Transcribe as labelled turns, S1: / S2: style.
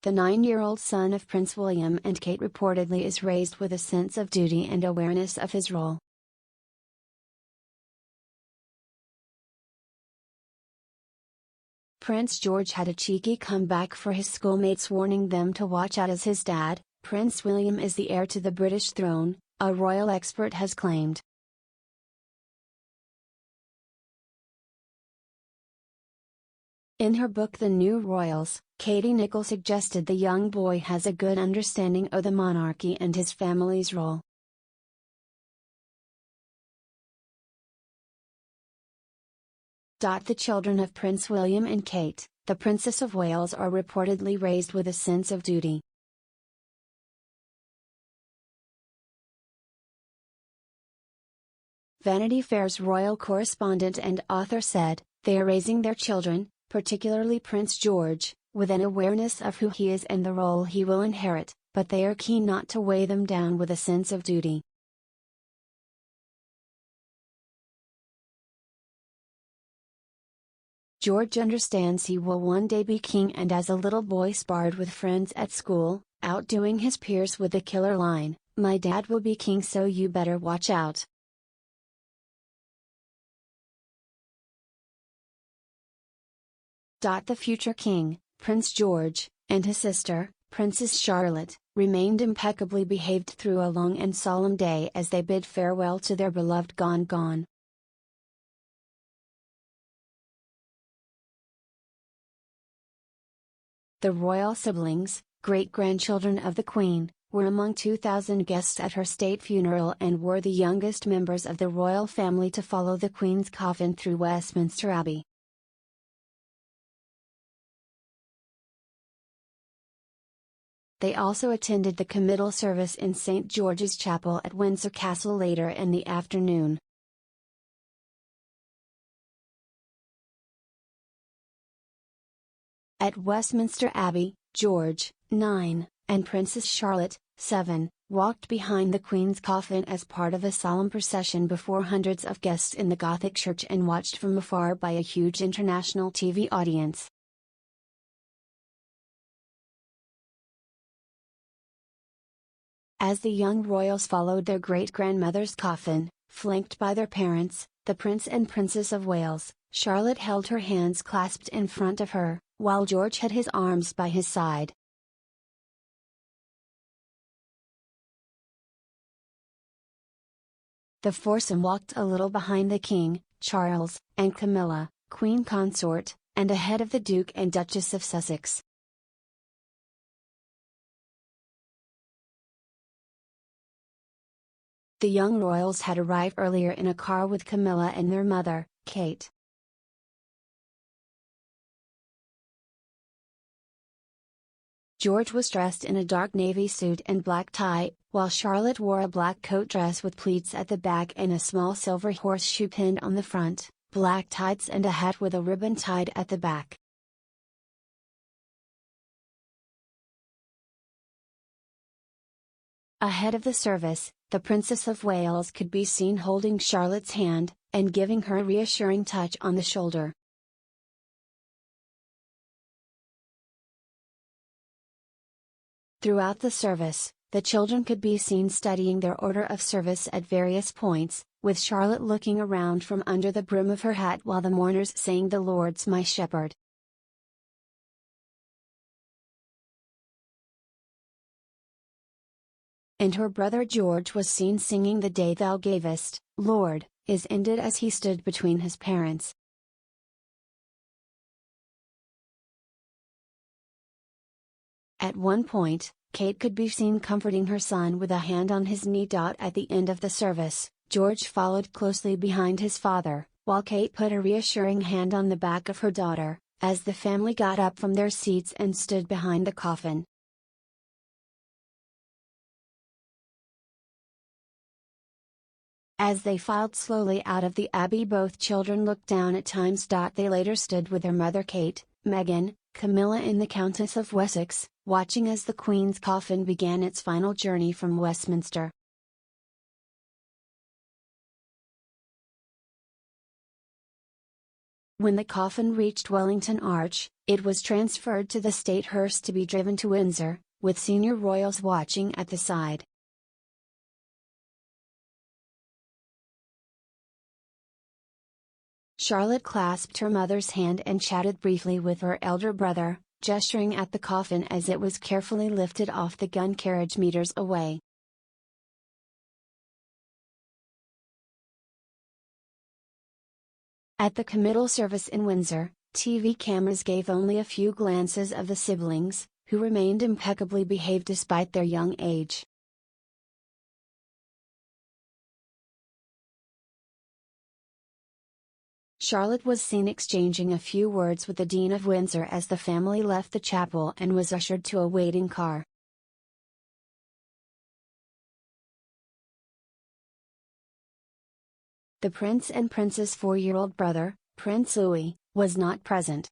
S1: the 9-year-old son of Prince William and Kate reportedly is raised with a sense of duty and awareness of his role. Prince George had a cheeky comeback for his schoolmates, warning them to watch out as his dad, Prince William, is the heir to the British throne, a royal expert has claimed. In her book The New Royals, Katie Nicholl suggested the young boy has a good understanding of the monarchy and his family's role. The children of Prince William and Kate, the Princess of Wales, are reportedly raised with a sense of duty. Vanity Fair's royal correspondent and author said, "They are raising their children, particularly Prince George, with an awareness of who he is and the role he will inherit, but they are keen not to weigh them down with a sense of duty." George understands he will one day be king, and as a little boy sparred with friends at school, outdoing his peers with the killer line, "My dad will be king, so you better watch out." The future king, Prince George, and his sister, Princess Charlotte, remained impeccably behaved through a long and solemn day as they bid farewell to their beloved gone. The royal siblings, great-grandchildren of the Queen, were among 2,000 guests at her state funeral and were the youngest members of the royal family to follow the Queen's coffin through Westminster Abbey. They also attended the committal service in St. George's Chapel at Windsor Castle later in the afternoon. At Westminster Abbey, George, 9, and Princess Charlotte, 7, walked behind the Queen's coffin as part of a solemn procession before hundreds of guests in the Gothic church and watched from afar by a huge international TV audience. As the young royals followed their great-grandmother's coffin, flanked by their parents, the Prince and Princess of Wales, Charlotte held her hands clasped in front of her, while George had his arms by his side. The foursome walked a little behind the King, Charles, and Camilla, Queen Consort, and ahead of the Duke and Duchess of Sussex. The young royals had arrived earlier in a car with Camilla and their mother, Kate. George was dressed in a dark navy suit and black tie, while Charlotte wore a black coat dress with pleats at the back and a small silver horseshoe pinned on the front, black tights and a hat with a ribbon tied at the back. Ahead of the service, the Princess of Wales could be seen holding Charlotte's hand, and giving her a reassuring touch on the shoulder. Throughout the service, the children could be seen studying their order of service at various points, with Charlotte looking around from under the brim of her hat while the mourners sang "The Lord's my Shepherd." And her brother George was seen singing "The Day Thou Gavest, Lord, is ended" as he stood between his parents. At one point, Kate could be seen comforting her son with a hand on his knee. At the end of the service, George followed closely behind his father, while Kate put a reassuring hand on the back of her daughter, as the family got up from their seats and stood behind the coffin. As they filed slowly out of the Abbey, both children looked down at times. They later stood with their mother Kate, Meghan, Camilla and the Countess of Wessex, watching as the Queen's coffin began its final journey from Westminster. When the coffin reached Wellington Arch, it was transferred to the state hearse to be driven to Windsor, with senior royals watching at the side. Charlotte clasped her mother's hand and chatted briefly with her elder brother, gesturing at the coffin as it was carefully lifted off the gun carriage meters away. At the committal service in Windsor, TV cameras gave only a few glances of the siblings, who remained impeccably behaved despite their young age. Charlotte was seen exchanging a few words with the Dean of Windsor as the family left the chapel and was ushered to a waiting car. The Prince and Prince's 4-year-old brother, Prince Louis, was not present.